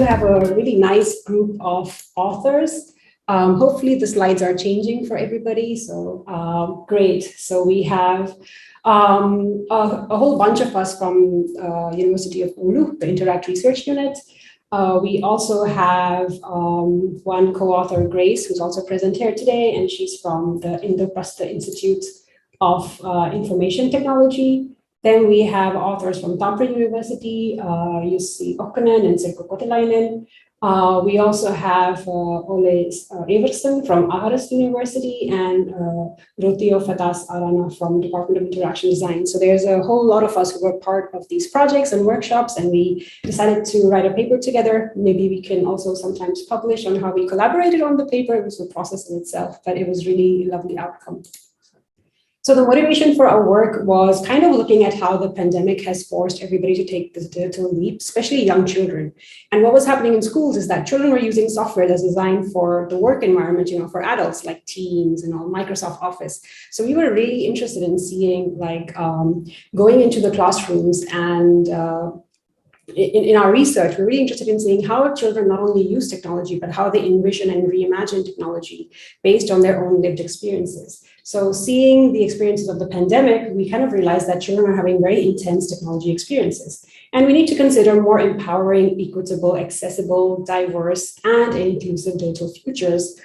have a really nice group of authors. Hopefully the slides are changing for everybody. So great. So we have a whole bunch of us from University of Oulu, the Interact Research Unit. We also have one co-author, Grace, who's also present here today, and she's from the Indraprastha Institute of Information Technology. Then we have authors from Tampere University, Jussi Okkonen and Sirkku Kotilainen. We also have Ole Iversen from Aarhus University and Rocío Fatás Arana from Department of Interaction Design. So there's a whole lot of us who were part of these projects and workshops, and we decided to write a paper together. Maybe we can also sometimes publish on how we collaborated on the paper. It was a process in itself, but it was really a lovely outcome. So the motivation for our work was kind of looking at how the pandemic has forced everybody to take this digital leap, especially young children. And what was happening in schools is that children were using software that's designed for the work environment, for adults like Teams and all Microsoft Office. So we were really interested in seeing going into the classrooms and in our research, we're really interested in seeing how children not only use technology, but how they envision and reimagine technology based on their own lived experiences. So seeing the experiences of the pandemic, we kind of realized that children are having very intense technology experiences. And we need to consider more empowering, equitable, accessible, diverse, and inclusive digital futures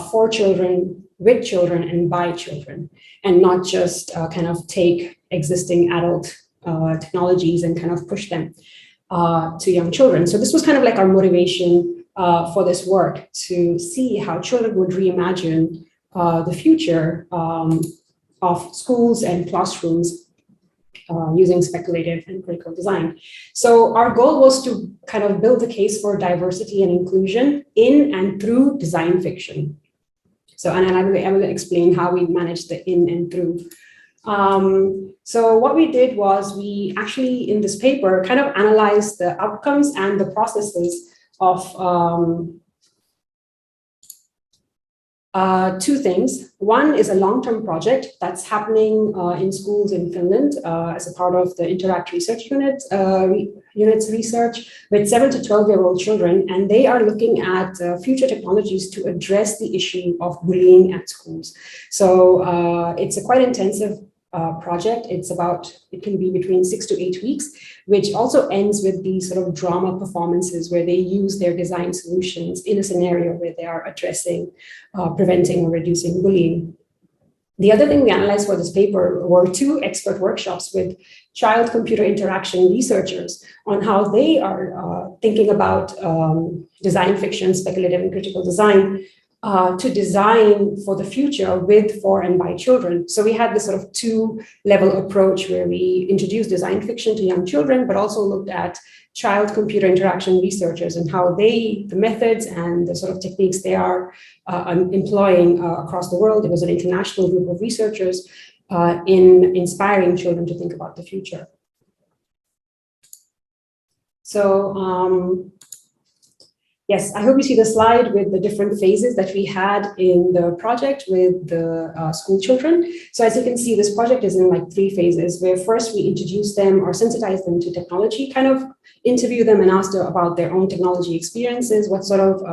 for children, with children, and by children, and not just kind of take existing adult technologies and kind of push them to young children. So this was kind of like our motivation for this work, to see how children would reimagine the future of schools and classrooms using speculative and critical design. So our goal was to kind of build a case for diversity and inclusion in and through design fiction. So, and I will explain how we managed the in and through. So what we did was we actually, in this paper, kind of analyzed the outcomes and the processes of two things. One is a long-term project that's happening in schools in Finland as a part of the Interact Research Unit's research with 7 to 12-year-old children, and they are looking at future technologies to address the issue of bullying at schools. So it's a quite intensive project. It can be between 6 to 8 weeks, which also ends with these sort of drama performances where they use their design solutions in a scenario where they are addressing, preventing or reducing bullying. The other thing we analyzed for this paper were 2 expert workshops with child-computer interaction researchers on how they are thinking about design fiction, speculative and critical design, to design for the future with, for, and by children. So we had this sort of 2-level approach where we introduced design fiction to young children, but also looked at child-computer interaction researchers and how the methods and the sort of techniques they are employing across the world. It was an international group of researchers in inspiring children to think about the future. So, yes, I hope you see the slide with the different phases that we had in the project with the school children. So as you can see, this project is in like 3 phases, where first we introduce them or sensitize them to technology, kind of interview them and ask them about their own technology experiences, what sort of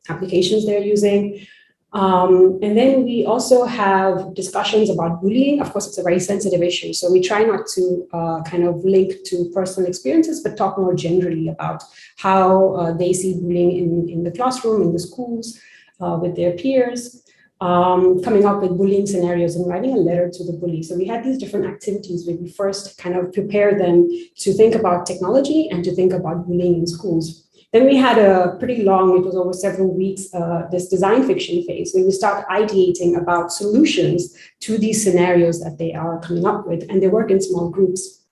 applications they're using. And then we also have discussions about bullying. Of course, it's a very sensitive issue, so we try not to kind of link to personal experiences, but talk more generally about how they see bullying in the classroom, in the schools, with their peers, coming up with bullying scenarios and writing a letter to the bully. So we had these different activities where we first kind of prepare them to think about technology and to think about bullying in schools. Then we had a pretty long, it was over several weeks, this design fiction phase, where we start ideating about solutions to these scenarios that they are coming up with, and they work in small groups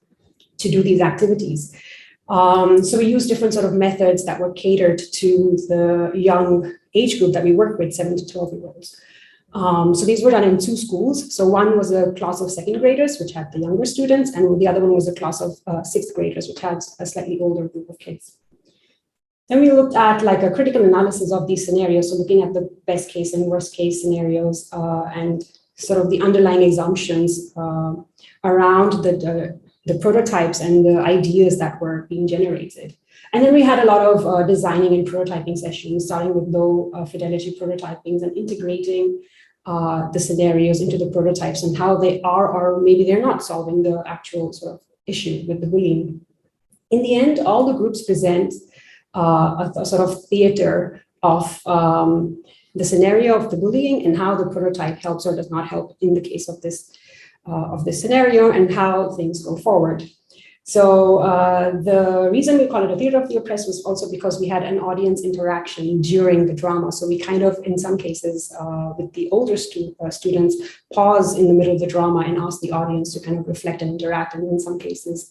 to do these activities. So we use different sort of methods that were catered to the young age group that we work with, 7 to 12-year-olds. So these were done in 2 schools. So one was a class of 2nd graders, which had the younger students, and the other one was a class of 6th graders, which had a slightly older group of kids. Then we looked at like a critical analysis of these scenarios, so looking at the best case and worst case scenarios and sort of the underlying assumptions around the the prototypes and the ideas that were being generated. And then we had a lot of designing and prototyping sessions, starting with low fidelity prototypings and integrating the scenarios into the prototypes and how they are or maybe they're not solving the actual sort of issue with the bullying. In the end, all the groups present a sort of theater of the scenario of the bullying and how the prototype helps or does not help in the case of this scenario and how things go forward. So the reason we call it a theater of the oppressed was also because we had an audience interaction during the drama. So we kind of, in some cases, with the older students, pause in the middle of the drama and ask the audience to kind of reflect and interact, and in some cases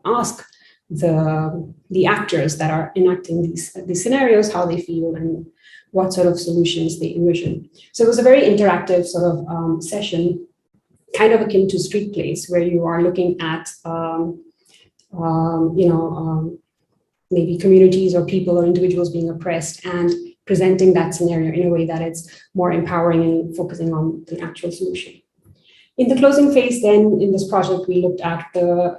ask the actors that are enacting these scenarios how they feel and what sort of solutions they envision. So it was a very interactive sort of session, kind of akin to street plays, where you are looking at maybe communities or people or individuals being oppressed and presenting that scenario in a way that it's more empowering and focusing on the actual solution. In the closing phase then, in this project, we looked at the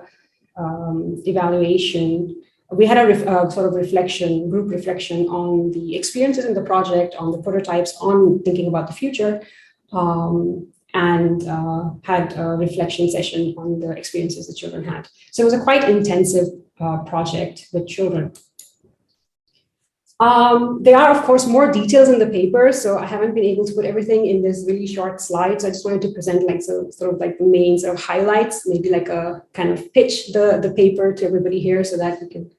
evaluation. We had a sort of reflection, group reflection on the experiences in the project, on the prototypes, on thinking about the future, and had a reflection session on the experiences the children had. So it was a quite intensive project with children. There are, of course, more details in the paper, so I haven't been able to put everything in this really short slide. So I just wanted to present like sort of like the main sort of highlights, maybe like a kind of pitch the paper to everybody here so that you can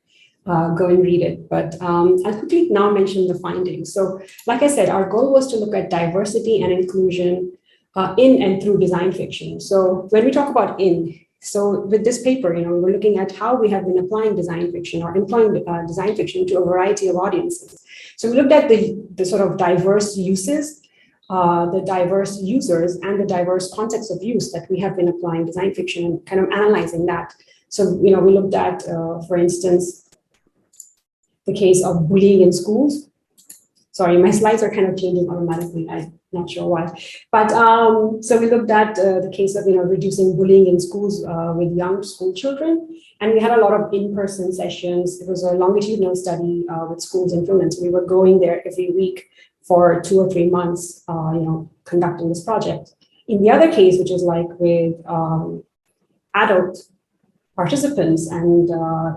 go and read it. But I'll quickly now mention the findings. So like I said, our goal was to look at diversity and inclusion in and through design fiction. So when we talk about so with this paper, we're looking at how we have been applying design fiction or employing design fiction to a variety of audiences. So we looked at the sort of diverse uses, the diverse users, and the diverse contexts of use that we have been applying design fiction and kind of analyzing that. So, we looked at, for instance, the case of bullying in schools. Sorry, my slides are kind of changing automatically. I'm not sure why. But so we looked at the case of reducing bullying in schools with young school children, and we had a lot of in-person sessions. It was a longitudinal study with schools in Finland. So we were going there every week for 2 or 3 months, conducting this project. In the other case, which is like with adult participants, and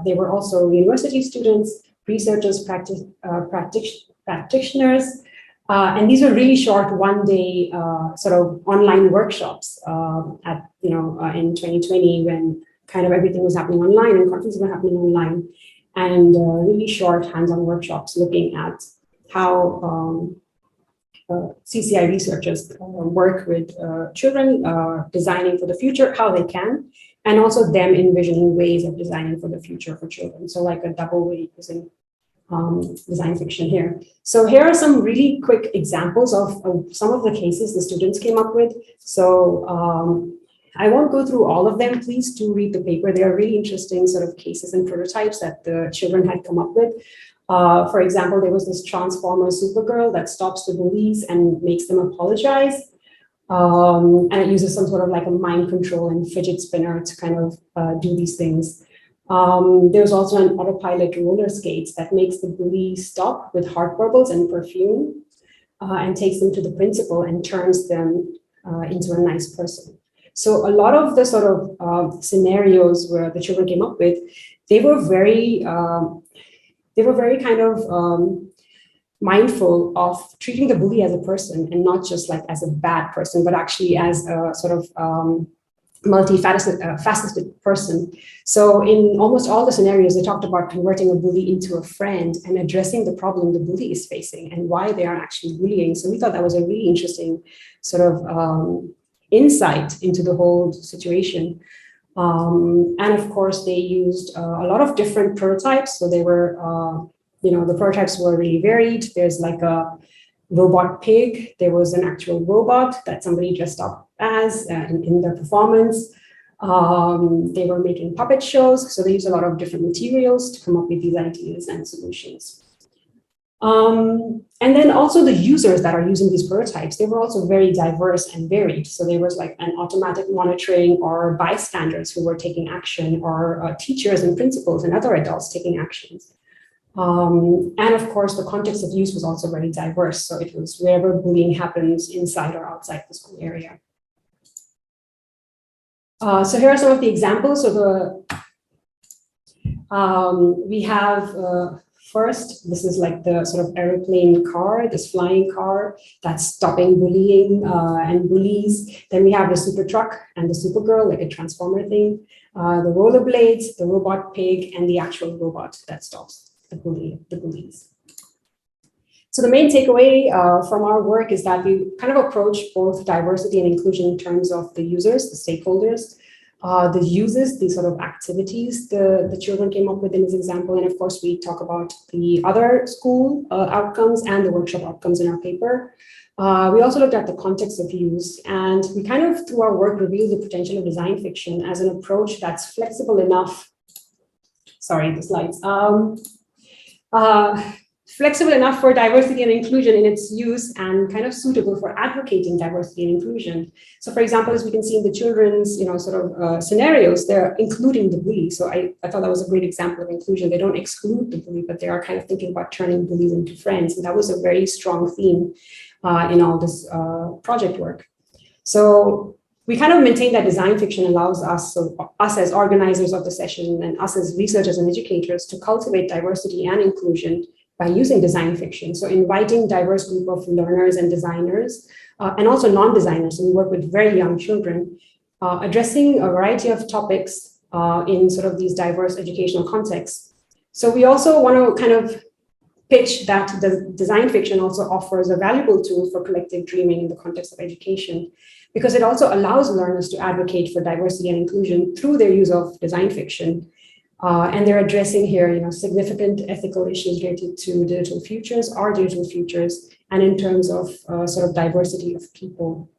they were also university students, researchers, practitioners, and these were really short one-day sort of online workshops in 2020 when kind of everything was happening online and conferences were happening online, and really short hands-on workshops looking at how CCI researchers work with children designing for the future, how they can, and also them envisioning ways of designing for the future for children. So like a double way using design fiction here. So here are some really quick examples of some of the cases the students came up with. So I won't go through all of them. Please do read the paper. They are really interesting sort of cases and prototypes that the children had come up with. For example, there was this transformer Supergirl that stops the bullies and makes them apologize. And it uses some sort of like a mind control and fidget spinner to kind of do these things. There's also an autopilot roller skates that makes the bully stop with heart bubbles and perfume and takes them to the principal and turns them into a nice person. So a lot of the sort of scenarios where the children came up with, they were very kind of mindful of treating the bully as a person and not just like as a bad person, but actually as a sort of multifaceted person. So in almost all the scenarios, they talked about converting a bully into a friend and addressing the problem the bully is facing and why they are actually bullying. So we thought that was a really interesting sort of insight into the whole situation. And of course, they used a lot of different prototypes. So they were, the prototypes were really varied. There's like a robot pig. There was an actual robot that somebody dressed up as in their performance. They were making puppet shows. So they used a lot of different materials to come up with these ideas and solutions. And then also the users that are using these prototypes, they were also very diverse and varied. So there was like an automatic monitoring or bystanders who were taking action, or teachers and principals and other adults taking actions. And of course, the context of use was also very diverse. So it was wherever bullying happens inside or outside the school area. So here are some of the examples of we have first, this is like the sort of airplane car, this flying car that's stopping bullying and bullies. Then we have the super truck and the super girl, like a transformer thing, the rollerblades, the robot pig, and the actual robot that stops the bullies. So the main takeaway from our work is that we kind of approach both diversity and inclusion in terms of the users, the stakeholders, the uses, the sort of activities the children came up with in this example. And of course, we talk about the other school outcomes and the workshop outcomes in our paper. We also looked at the context of use, and we kind of, through our work, revealed the potential of design fiction as an approach that's flexible enough. Sorry, the slides. Flexible enough for diversity and inclusion in its use, and kind of suitable for advocating diversity and inclusion. So for example, as we can see in the children's, scenarios, they're including the bully. So I thought that was a great example of inclusion. They don't exclude the bully, but they are kind of thinking about turning bullies into friends. And that was a very strong theme in all this project work. So we kind of maintain that design fiction allows us, so us as organizers of the session and us as researchers and educators, to cultivate diversity and inclusion by using design fiction. So inviting diverse group of learners and designers, and also non-designers, and we work with very young children, addressing a variety of topics in sort of these diverse educational contexts. So we also want to kind of pitch that the design fiction also offers a valuable tool for collective dreaming in the context of education, because it also allows learners to advocate for diversity and inclusion through their use of design fiction. And they're addressing here, significant ethical issues related to digital futures, our digital futures, and in terms of sort of diversity of people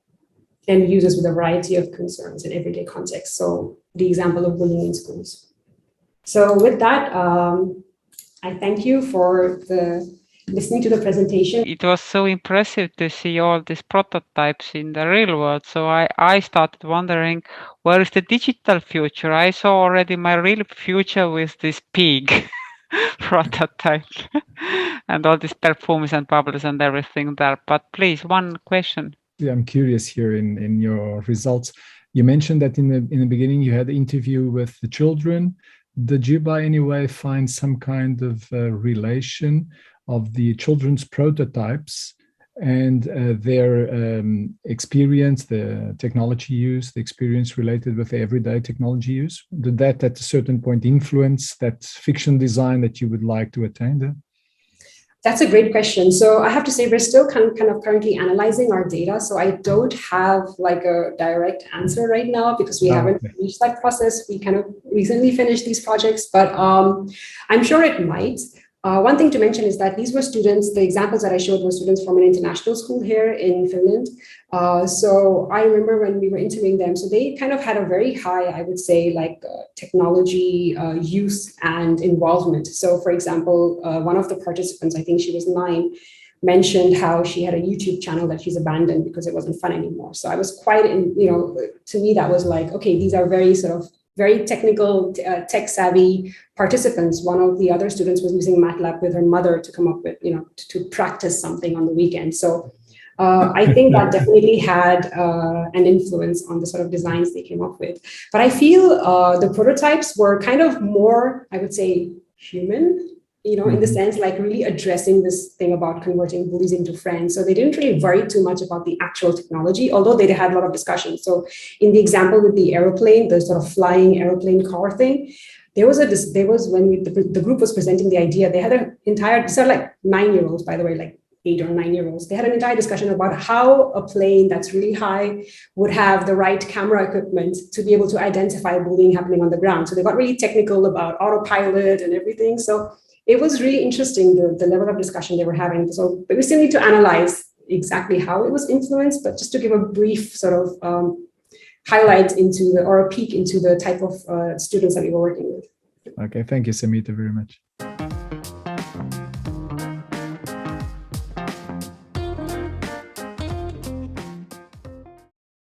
and users with a variety of concerns in everyday contexts. So the example of bullying in schools. So with that, I thank you for listening to the presentation. It was so impressive to see all these prototypes in the real world. So I started wondering, where is the digital future? I saw already my real future with this pig prototype and all these perfumes and bubbles and everything there. But please, one question. Yeah, I'm curious here in your results. You mentioned that in the beginning you had an interview with the children. Did you by any way find some kind of relation of the children's prototypes and their experience, the technology use, the experience related with the everyday technology use? Did that at a certain point influence that fiction design that you would like to attain? That's a great question. So I have to say, we're still kind of currently analyzing our data. So I don't have like a direct answer right now, because we haven't reached that process. We kind of recently finished these projects, but I'm sure it might. One thing to mention is that these were students, the examples that I showed were students from an international school here in Finland. So I remember when we were interviewing them, so they kind of had a very high, I would say, like technology use and involvement. So for example, one of the participants, I think she was 9, mentioned how she had a YouTube channel that she's abandoned because it wasn't fun anymore. So I was quite, to me, that was like, okay, these are very sort of very technical, tech-savvy participants. One of the other students was using MATLAB with her mother to come up with, to practice something on the weekend. So I think that definitely had an influence on the sort of designs they came up with. But I feel the prototypes were kind of more, I would say, human, in the sense like really addressing this thing about converting bullies into friends. So they didn't really worry too much about the actual technology, although they had a lot of discussion. So in the example with the airplane, the sort of flying airplane car thing, there was when the group was presenting the idea, they had an entire, these are like 9-year-olds, by the way, like 8 or 9-year-olds. They had an entire discussion about how a plane that's really high would have the right camera equipment to be able to identify bullying happening on the ground. So they got really technical about autopilot and everything. So it was really interesting, the level of discussion they were having. So but we still need to analyze exactly how it was influenced, but just to give a brief sort of highlight or a peek into the type of students that we were working with. Okay, thank you, Sumita, very much.